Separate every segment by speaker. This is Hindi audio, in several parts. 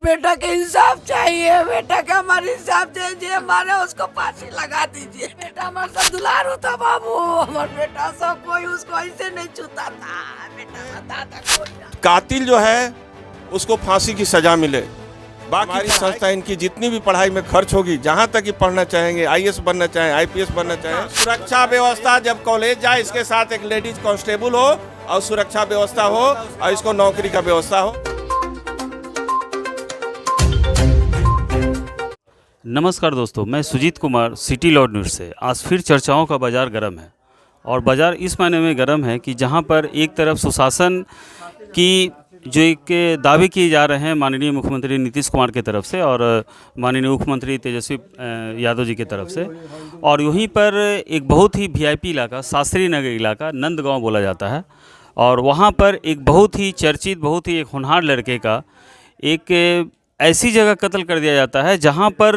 Speaker 1: बेटा के इंसाफ चाहिए, बेटा का हमारे इंसाफ चाहिए, हमारे उसको फांसी लगा दीजिए। बेटा हमारे सब दुलारू था बाबू, हमारे बेटा सब कोई उसको ऐसे नहीं छूता था, बेटा बता था कोई ना।
Speaker 2: कातिल जो है उसको फांसी की सजा मिले। बाकी हमारी संस्था इनकी जितनी भी पढ़ाई में खर्च होगी, जहाँ तक कि पढ़ना चाहेंगे, आईएएस बनना चाहें, आईपीएस बनना चाहें, सुरक्षा व्यवस्था जब कॉलेज जाए इसके साथ एक लेडीज कांस्टेबल हो और सुरक्षा व्यवस्था हो और इसको नौकरी का व्यवस्था हो।
Speaker 3: नमस्कार दोस्तों, मैं Sujeet Kumar City Lord News से। आज फिर चर्चाओं का बाज़ार गर्म है और बाज़ार इस मायने में गर्म है कि जहां पर एक तरफ सुशासन की जो एक दावे किए जा रहे हैं माननीय मुख्यमंत्री नीतीश कुमार की तरफ से और माननीय मुख्यमंत्री तेजस्वी यादव जी की तरफ से, और वहीं पर एक बहुत ही वीआईपी इलाका शास्त्री नगर इलाका नंदगांव बोला जाता है, और वहां पर एक बहुत ही चर्चित, बहुत ही एक होनहार लड़के का एक ऐसी जगह कत्ल कर दिया जाता है जहां पर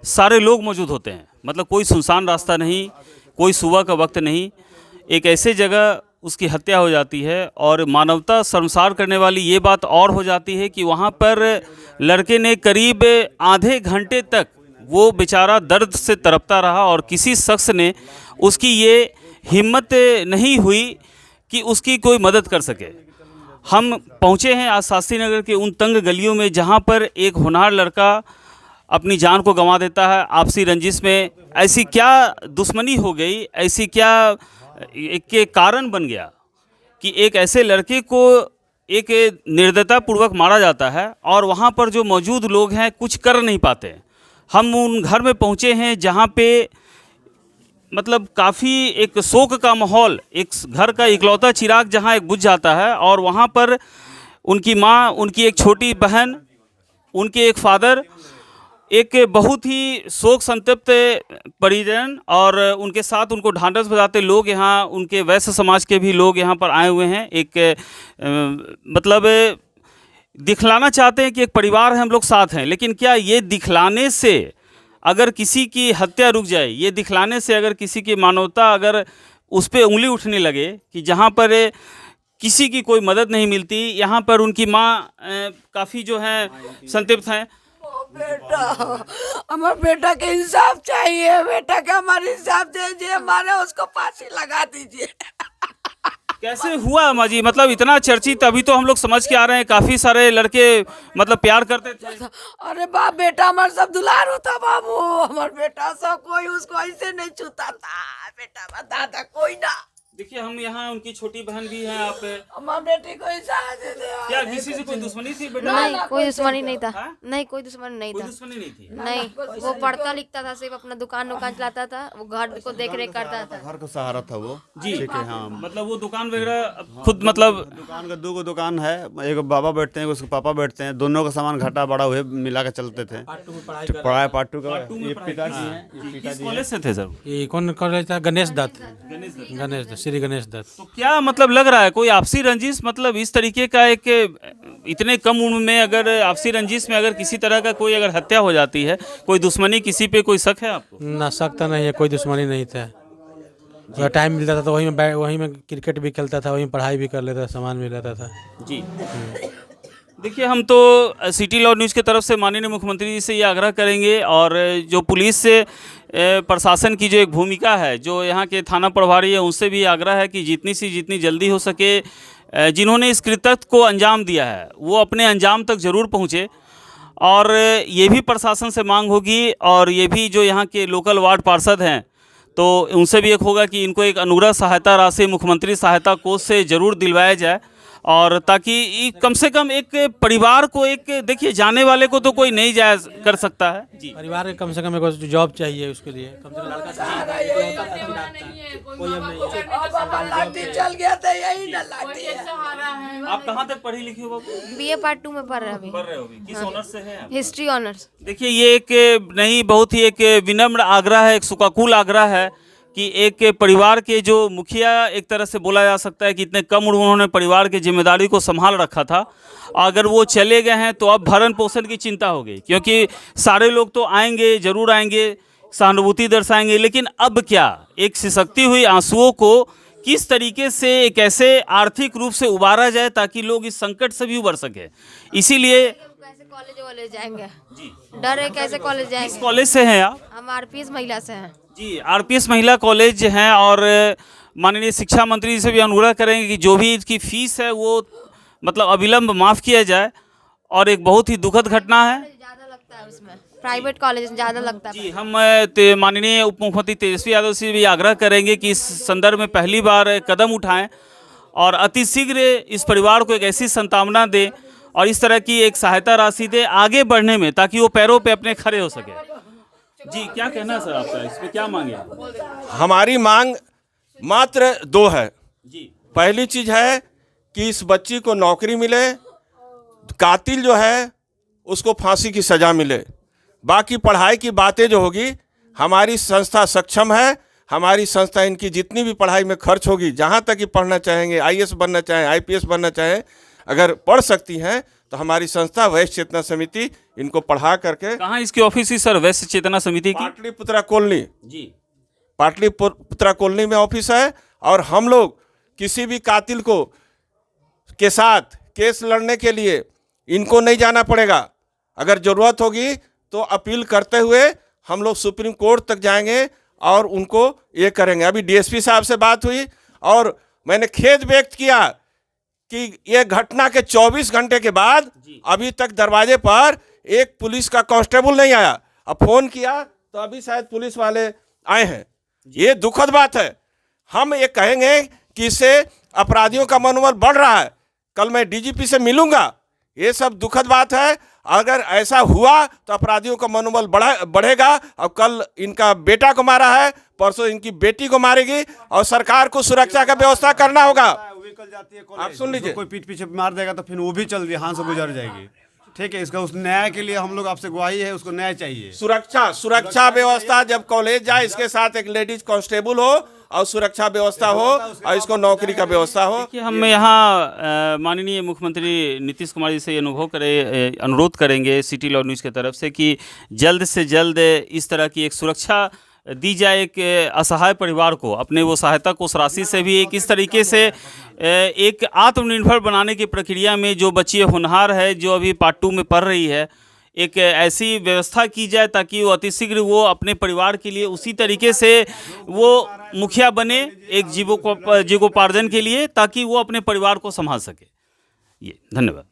Speaker 3: सारे लोग मौजूद होते हैं। मतलब कोई सुनसान रास्ता नहीं, कोई सुबह का वक्त नहीं, एक ऐसे जगह उसकी हत्या हो जाती है। और मानवता शर्मसार करने वाली ये बात और हो जाती है कि वहाँ पर लड़के ने करीब आधे घंटे तक वो बेचारा दर्द से तड़पता रहा और किसी शख्स ने उसकी ये हिम्मत नहीं हुई कि उसकी कोई मदद कर सके। हम पहुँचे हैं आज शास्त्री नगर के उन तंग गलियों में जहाँ पर एक होनहार लड़का अपनी जान को गंवा देता है आपसी रंजिश में। ऐसी क्या दुश्मनी हो गई, ऐसी क्या एक के कारण बन गया कि एक ऐसे लड़के को एक निर्दयतापूर्वक मारा जाता है और वहाँ पर जो मौजूद लोग हैं कुछ कर नहीं पाते। हम उन घर में पहुँचे हैं जहाँ पे मतलब काफ़ी एक शोक का माहौल, एक घर का इकलौता चिराग जहाँ एक बुझ जाता है, और वहाँ पर उनकी माँ, उनकी एक छोटी बहन, उनके एक फादर, एक बहुत ही शोक संतप्त परिजन और उनके साथ उनको ढांढस बजाते लोग यहाँ, उनके वैश्य समाज के भी लोग यहाँ पर आए हुए हैं। एक मतलब दिखलाना चाहते हैं कि एक परिवार है, हम लोग साथ हैं। लेकिन क्या ये दिखलाने से अगर किसी की हत्या रुक जाए, ये दिखलाने से अगर किसी की मानवता अगर उस पर उंगली उठने लगे कि जहाँ पर किसी की कोई मदद नहीं मिलती, यहाँ पर उनकी माँ काफ़ी जो है संतप्त हैं।
Speaker 1: बेटा हमारे बेटा के इंसाफ चाहिए, बेटा का हमारे इंसाफ चाहिए, हमारे उसको फांसी लगा दीजिए।
Speaker 3: कैसे हुआ अम्मा जी? मतलब इतना चर्चित, अभी तो हम लोग समझ के आ रहे हैं काफी सारे लड़के मतलब प्यार करते थे।
Speaker 1: अरे बाप, बेटा हमारे सब दुलारू था बाबू, हमारे बेटा सब कोई उसको ऐसे नहीं छूता था, बेटा बता था कोई ना।
Speaker 3: देखिए हम यहाँ, उनकी छोटी बहन भी हैं। आप
Speaker 1: हमारे बेटे को इंसाफ दे दे।
Speaker 3: क्या किसी से कोई दुश्मनी थी बेटा?
Speaker 4: नहीं, कोई दुश्मनी नहीं था।
Speaker 3: हाँ?
Speaker 4: नहीं, कोई दुश्मनी नहीं
Speaker 3: कोई
Speaker 4: था।
Speaker 3: दुश्मनी नहीं थी।
Speaker 4: नहीं, वो पढ़ता लिखता था, सिर्फ अपना दुकान चलाता था, वो घर को देख रेख करता था।
Speaker 5: घर का सहारा था वो।
Speaker 3: जी
Speaker 5: ठीक है, हाँ।
Speaker 3: मतलब वो दुकान वगैरह खुद मतलब
Speaker 5: दुकान का 2 दुकान है, एक बाबा बैठते हैं, उसके पापा बैठते हैं, दोनों का सामान घाटा बड़ा हुए मिला के चलते थे। पढ़ाई पार्ट 2 का ये पिताजी हैं।
Speaker 3: किस कॉलेज से थे सर?
Speaker 6: ये कौन कॉलेज था? गणेश दत्त, श्री गणेश दत्त।
Speaker 3: तो क्या मतलब लग रहा है कोई आपसी रंजिश, मतलब इस तरीके का एक इतने कम उम्र में अगर आपसी रंजिश में अगर किसी तरह का कोई अगर हत्या हो जाती है, कोई दुश्मनी किसी पे कोई शक है आपको?
Speaker 6: ना शक तो नहीं है, कोई दुश्मनी नहीं था। जब टाइम मिलता था तो वहीं में क्रिकेट भी खेलता था, वहीं पढ़ाई भी कर लेता था, सामान भी लेता था।
Speaker 3: जी देखिए, हम तो सिटी लॉर्ड न्यूज़ की तरफ से माननीय मुख्यमंत्री जी से ये आग्रह करेंगे, और जो पुलिस से प्रशासन की जो एक भूमिका है, जो यहाँ के थाना प्रभारी है, उनसे भी आग्रह है कि जितनी जल्दी हो सके जिन्होंने इस कृत्य को अंजाम दिया है वो अपने अंजाम तक ज़रूर पहुँचे। और ये भी प्रशासन से मांग होगी, और ये भी जो यहाँ के लोकल वार्ड पार्षद हैं तो उनसे भी एक होगा कि इनको एक अनुग्रह सहायता राशि मुख्यमंत्री सहायता कोष से ज़रूर दिलवाया जाए, और ताकि कम से कम एक परिवार को एक, देखिए जाने वाले को तो कोई नहीं जाया कर सकता है जी,
Speaker 6: परिवार के कम से कम एक जॉब चाहिए उसके लिए, कम से कम लड़का
Speaker 1: लाठी चल गया था, यही ना लाठी है।
Speaker 3: आप कहाँ तक पढ़ी लिखी हो बाबू?
Speaker 4: बीए पार्ट 2 में पढ़ रहा अभी।
Speaker 3: पढ़ रहे हो अभी? किस ऑनर्स से है?
Speaker 4: History honours.
Speaker 3: देखिए ये एक नहीं, बहुत ही एक विनम्र आग्रह है, एक सुकाकुल आग्रह है कि एक परिवार के जो मुखिया एक तरह से बोला जा सकता है कि इतने कम उम्र उन्होंने परिवार की जिम्मेदारी को संभाल रखा था, अगर वो चले गए हैं तो अब भरण पोषण की चिंता हो गई, क्योंकि सारे लोग तो आएंगे, ज़रूर आएंगे, सहानुभूति दर्शाएंगे, लेकिन अब क्या एक सिसकती हुई आंसुओं को किस तरीके से एक ऐसे आर्थिक रूप से उबारा जाए ताकि लोग इस संकट से भी उबर सके। इसीलिए
Speaker 4: कॉलेज वॉलेज जाएंगे डर है कैसे कॉलेज
Speaker 3: किस
Speaker 4: जाएंगे।
Speaker 3: कॉलेज से हैं आप?
Speaker 4: हम आरपीएस महिला से हैं।
Speaker 3: जी, आरपीएस महिला कॉलेज हैं और माननीय शिक्षा मंत्री जी से भी अनुरोध करेंगे कि जो भी इसकी फीस है वो मतलब अविलंब माफ़ किया जाए। और एक बहुत ही दुखद घटना है।
Speaker 4: ज़्यादा लगता है उसमें, प्राइवेट कॉलेज ज़्यादा लगता है।
Speaker 3: जी, हम माननीय उप मुख्यमंत्री तेजस्वी यादव से भी आग्रह करेंगे कि इस संदर्भ में पहली बार कदम उठाएं और अतिशीघ्र इस परिवार को एक ऐसी सांत्वना दें और इस तरह की एक सहायता राशि दे आगे बढ़ने में, ताकि वो पैरों पे अपने खड़े हो सके। जी, क्या कहना है सर आपका, इस पे क्या मांगे?
Speaker 2: हमारी मांग मात्र 2 है।
Speaker 3: जी,
Speaker 2: पहली चीज है कि इस बच्ची को नौकरी मिले, कातिल जो है उसको फांसी की सजा मिले। बाकी पढ़ाई की बातें जो होगी, हमारी संस्था सक्षम है। हमारी संस्था इनकी जितनी भी पढ़ाई में खर्च होगी, जहाँ तक कि पढ़ना चाहेंगे, आईएएस बनना चाहें, आईपीएस बनना चाहें, अगर पढ़ सकती हैं तो हमारी संस्था वैश्य चेतना समिति इनको पढ़ा करके।
Speaker 3: कहाँ इसकी ऑफिस है सर वैश्य चेतना समिति की?
Speaker 2: पाटलिपुत्रा कॉलोनी।
Speaker 3: जी,
Speaker 2: पाटलिपुत्रा कॉलोनी में ऑफिस है। और हम लोग किसी भी कातिल को के साथ केस लड़ने के लिए इनको नहीं जाना पड़ेगा। अगर ज़रूरत होगी तो अपील करते हुए हम लोग सुप्रीम कोर्ट तक जाएंगे और उनको ये करेंगे। अभी डीएसपी साहब से बात हुई और मैंने खेद व्यक्त किया कि ये घटना के 24 घंटे के बाद अभी तक दरवाजे पर एक पुलिस का कांस्टेबल नहीं आया। अब फ़ोन किया तो अभी शायद पुलिस वाले आए हैं। ये दुखद बात है। हम ये कहेंगे कि इससे अपराधियों का मनोबल बढ़ रहा है। कल मैं डीजीपी से मिलूंगा। ये सब दुखद बात है। अगर ऐसा हुआ तो अपराधियों का मनोबल बढ़ेगा। और कल इनका बेटा को मारा है, परसों इनकी बेटी को मारेगी और सरकार को सुरक्षा का व्यवस्था करना होगा। आप सुन लीजिए,
Speaker 5: कोई पीठ पीछे मार देगा तो फिर वो भी चल यहाँ से गुजर जाएगी। ठीक है, इसका उस न्याय के लिए हम लोग आपसे गुहारी है, उसको न्याय चाहिए।
Speaker 2: सुरक्षा व्यवस्था जब कॉलेज जाए, इसके साथ एक लेडीज कांस्टेबल हो और सुरक्षा व्यवस्था हो और इसको नौकरी का व्यवस्था हो।
Speaker 3: कि हम यहाँ माननीय मुख्यमंत्री नीतीश कुमार जी से अनुरोध करेंगे सिटी लॉ न्यूज़ की तरफ से कि जल्द से जल्द इस तरह की एक सुरक्षा दी जाए एक असहाय परिवार को। अपने वो सहायता को उस राशि से भी एक इस तरीके से एक आत्मनिर्भर बनाने की प्रक्रिया में जो बच्ची होनहार है, जो अभी पार्ट 2 में पढ़ रही है, एक ऐसी व्यवस्था की जाए ताकि वो अतिशीघ्र वो अपने परिवार के लिए उसी तरीके से वो मुखिया बने एक जीवोपार्जन के लिए, ताकि वो अपने परिवार को संभाल सके। ये धन्यवाद।